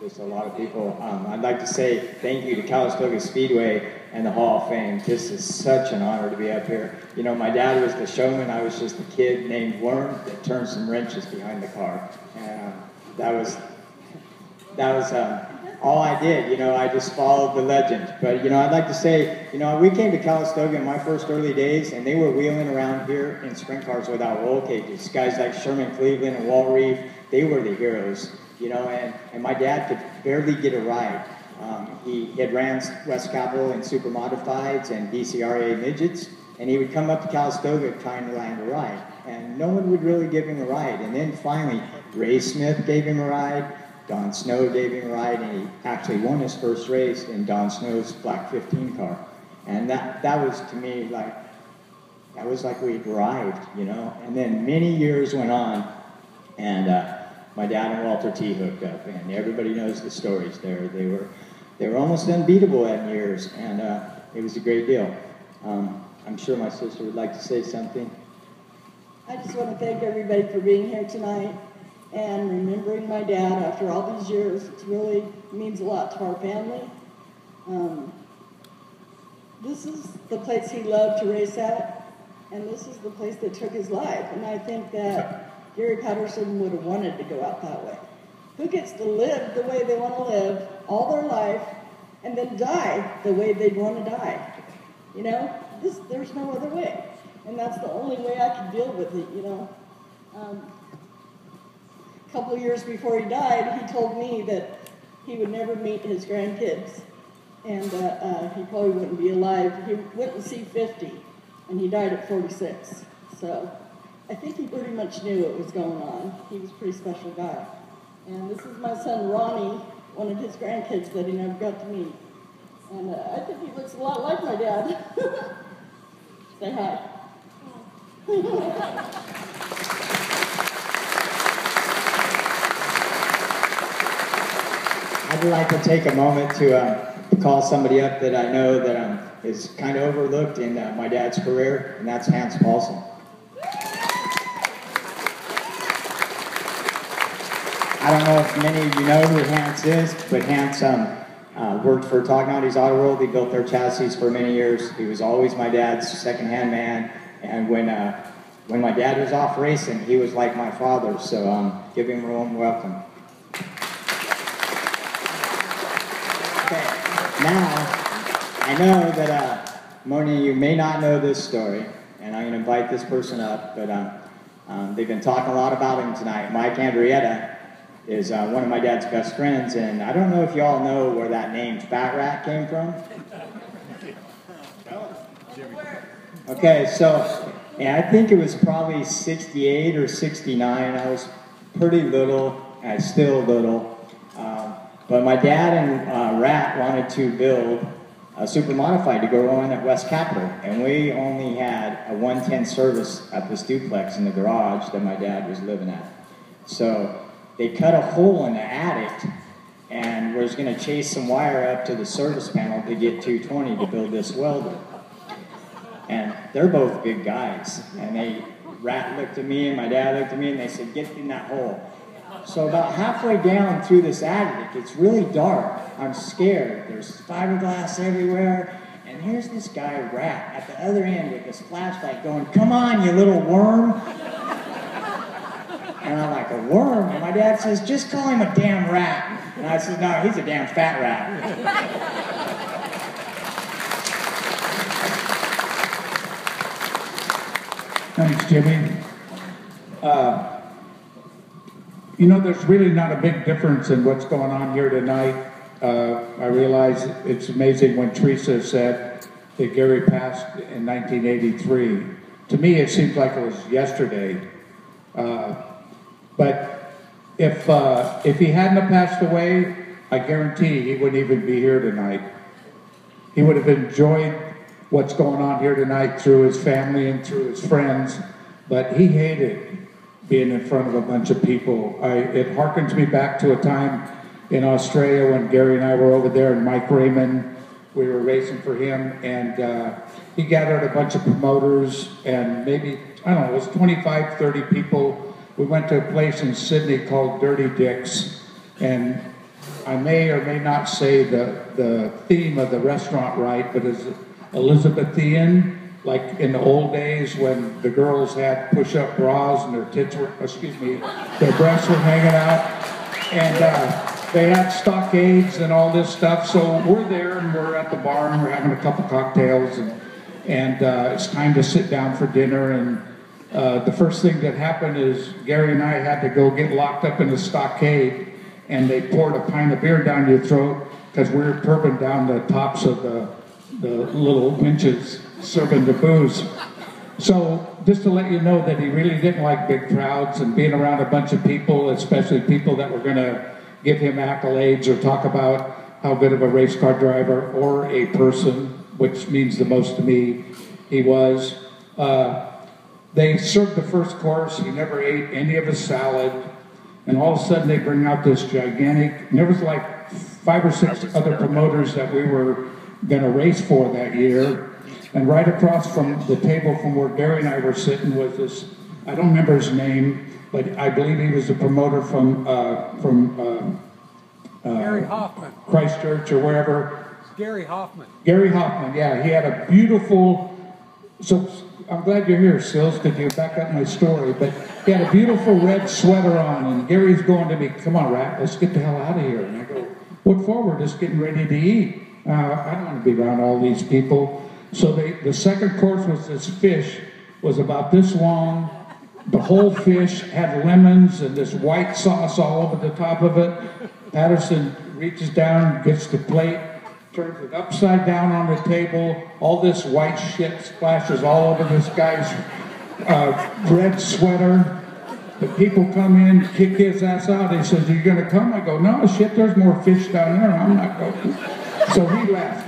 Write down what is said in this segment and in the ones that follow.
just a lot of people. I'd like to say thank you to Calistoga Speedway and the Hall of Fame. This is such an honor to be up here. You know, my dad was the showman. I was just a kid named Worm that turned some wrenches behind the car. And that was all I did. You know, I just followed the legend. But, you know, I'd like to say, you know, we came to Calistoga in my first early days, and they were wheeling around here in sprint cars without roll cages. Guys like Sherman Cleveland and Walt Reef, they were the heroes, you know, and my dad could barely get a ride. He had ran West Capitol in super modifieds and DCRA midgets, and he would come up to Calistoga trying to land a ride, and no one would really give him a ride. And then finally, Ray Smith gave him a ride, Don Snow gave him a ride, and he actually won his first race in Don Snow's Black 15 car. And that was, to me, like, that was like we'd arrived, you know. And then many years went on, and my dad and Walter T hooked up, and everybody knows the stories there. They were almost unbeatable at years, and it was a great deal. I'm sure my sister would like to say something. I just want to thank everybody for being here tonight and remembering my dad after all these years. It really means a lot to our family. This is the place he loved to race at, and this is the place that took his life. And I think that Gary Patterson would have wanted to go out that way. Who gets to live the way they want to live all their life and then die the way they'd want to die? You know, there's no other way. And that's the only way I can deal with it, you know. A couple of years before he died, he told me that he would never meet his grandkids, and he probably wouldn't be alive. He wouldn't see 50, and he died at 46. So I think he pretty much knew what was going on. He was a pretty special guy. And this is my son, Ronnie, one of his grandkids that he never got to meet. And I think he looks a lot like my dad. Say hi. I'd like to take a moment to call somebody up that I know that is kind of overlooked in my dad's career, and that's Hans Paulson. I don't know if many of you know who Hans is, but Hans worked for Tognotti's Auto World. He built their chassis for many years. He was always my dad's second-hand man, and when my dad was off racing, he was like my father, so give him a warm welcome. Okay, now, I know that many of you may not know this story, and I'm going to invite this person up, but they've been talking a lot about him tonight. Mike Andrietta is one of my dad's best friends, and I don't know if you all know where that name Fat Rat came from. Okay, so I think it was probably 68 or 69. I was pretty little, I was still little. But my dad and Rat wanted to build a super modified to go on at West Capitol, and we only had a 110 service at this duplex in the garage that my dad was living at. So they cut a hole in the attic and was going to chase some wire up to the service panel to get 220 to build this welder. And they're both big guys, and Rat looked at me and my dad looked at me and they said, "Get in that hole." So about halfway down through this attic, it's really dark. I'm scared. There's fiberglass everywhere. And here's this guy, Rat, at the other end with this flashlight going, "Come on, you little worm." And I'm like, "A worm?" And my dad says, "Just call him a damn rat." And I said, "No, he's a damn fat rat." Thanks, Jimmy. You know, there's really not a big difference in what's going on here tonight. I realize it's amazing when Teresa said that Gary passed in 1983. To me, it seems like it was yesterday. But if he hadn't have passed away, I guarantee he wouldn't even be here tonight. He would have enjoyed what's going on here tonight through his family and through his friends, but he hated being in front of a bunch of people. It harkens me back to a time in Australia when Gary and I were over there, and Mike Raymond, we were racing for him, and he gathered a bunch of promoters and maybe, I don't know, it was 25, 30 people. We went to a place in Sydney called Dirty Dick's, and I may or may not say the theme of the restaurant right, but it's Elizabethan, like in the old days when the girls had push-up bras and their tits were, their breasts were hanging out. And they had stockades and all this stuff. So we're there and we're at the bar and we're having a couple cocktails and it's time to sit down for dinner. And the first thing that happened is Gary and I had to go get locked up in the stockade, and they poured a pint of beer down your throat because we were perping down the tops of the little winches serving the booze. So just to let you know that he really didn't like big crowds and being around a bunch of people, especially people that were going to give him accolades or talk about how good of a race car driver or a person, which means the most to me, he was. They served the first course. He never ate any of his salad. And all of a sudden they bring out this gigantic, and there was like 5 or 6 other promoters that we were going to race for that year. And right across from the table from where Gary and I were sitting was this, I don't remember his name, but I believe he was a promoter from Gary Hoffman. Christchurch or wherever. Gary Hoffman. Gary Hoffman, yeah. He had a beautiful, so I'm glad you're here, Sills, because you back up my story, but he had a beautiful red sweater on, and Gary's going to me, come on, Rat, let's get the hell out of here. And I go, what for? We're just getting ready to eat. I don't want to be around all these people. So the second course was this fish, was about this long. The whole fish had lemons and this white sauce all over the top of it. Patterson reaches down, gets the plate, turns it upside down on the table. All this white shit splashes all over this guy's red sweater. The people come in, kick his ass out. He says, "Are you going to come?" I go, "No, shit, there's more fish down there. I'm not going." So he left.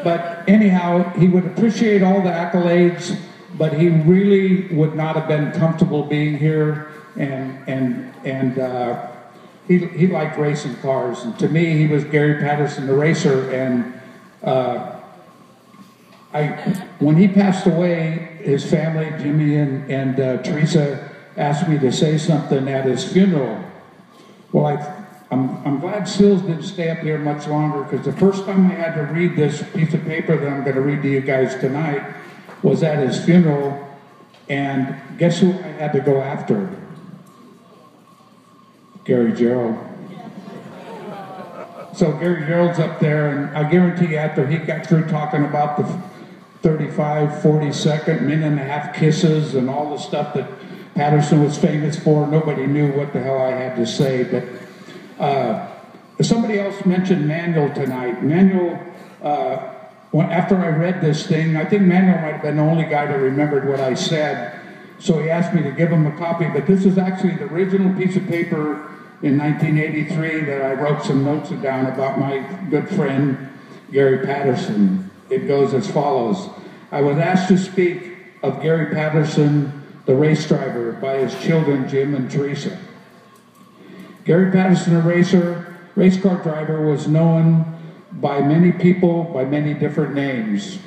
But anyhow, he would appreciate all the accolades, but he really would not have been comfortable being here. He liked racing cars. And to me, he was Gary Patterson, the racer. And when he passed away, his family, Jimmy and Teresa, asked me to say something at his funeral. Well, I'm glad Sills didn't stay up here much longer, because the first time I had to read this piece of paper that I'm going to read to you guys tonight was at his funeral. And guess who I had to go after? Gary Gerald. So Gary Gerald's up there, and I guarantee you after he got through talking about the 35, 40-second, minute-and-a-half kisses and all the stuff that Patterson was famous for, nobody knew what the hell I had to say. But somebody else mentioned Manuel tonight. Manuel, after I read this thing, I think Manuel might have been the only guy that remembered what I said. So he asked me to give him a copy, but this is actually the original piece of paper in 1983 that I wrote some notes down about my good friend, Gary Patterson. It goes as follows. I was asked to speak of Gary Patterson, the race driver, by his children, Jim and Teresa. Gary Patterson, a race car driver, was known by many people by many different names.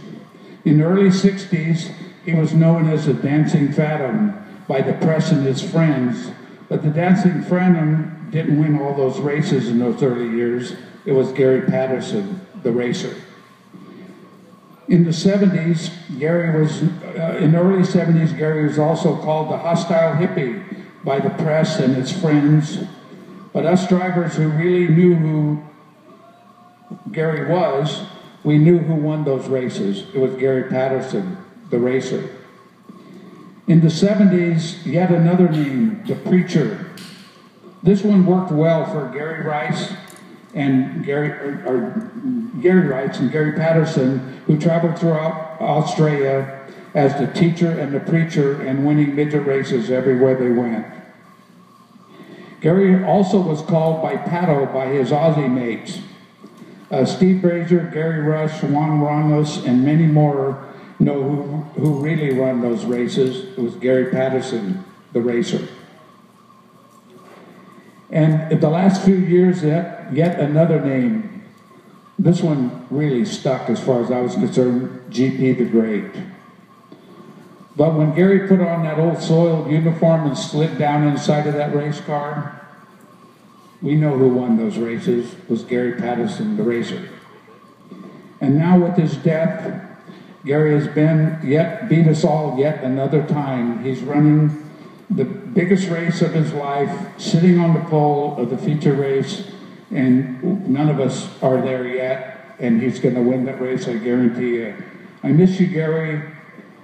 In the early 60s, he was known as the Dancing Phantom by the press and his friends, but the Dancing Phantom didn't win all those races in those early years. It was Gary Patterson, the racer. In the 70s, in the early 70s, Gary was also called the hostile hippie by the press and his friends. But us drivers who really knew who Gary was, we knew who won those races. It was Gary Patterson, the racer. In the 70s, yet another name, the preacher. This one worked well for Gary Rice and Gary Rice and Gary Patterson, who traveled throughout Australia as the teacher and the preacher and winning midget races everywhere they went. Gary also was called by Pato by his Aussie mates. Steve Brazier, Gary Rush, Juan Ramos, and many more know who really run those races. It was Gary Patterson, the racer. And in the last few years, yet another name. This one really stuck as far as I was concerned, GP the Great. But when Gary put on that old soiled uniform and slid down inside of that race car, we know who won those races was Gary Patterson, the racer. And now with his death, Gary has beat us all yet another time. He's running the biggest race of his life, sitting on the pole of the feature race, and none of us are there yet, and he's going to win that race, I guarantee you. I miss you, Gary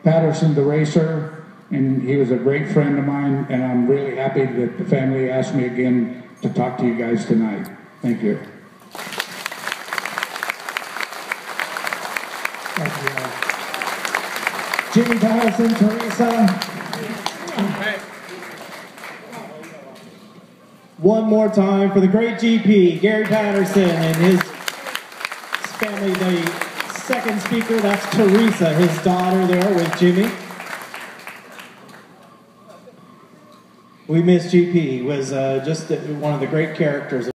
Patterson, the racer, and he was a great friend of mine, and I'm really happy that the family asked me again to talk to you guys tonight. Thank you. Thank you. Jimmy Patterson, Teresa. One more time for the great GP, Gary Patterson, and his family. The second speaker, that's Teresa, his daughter there with Jimmy. We miss GP. He was just one of the great characters.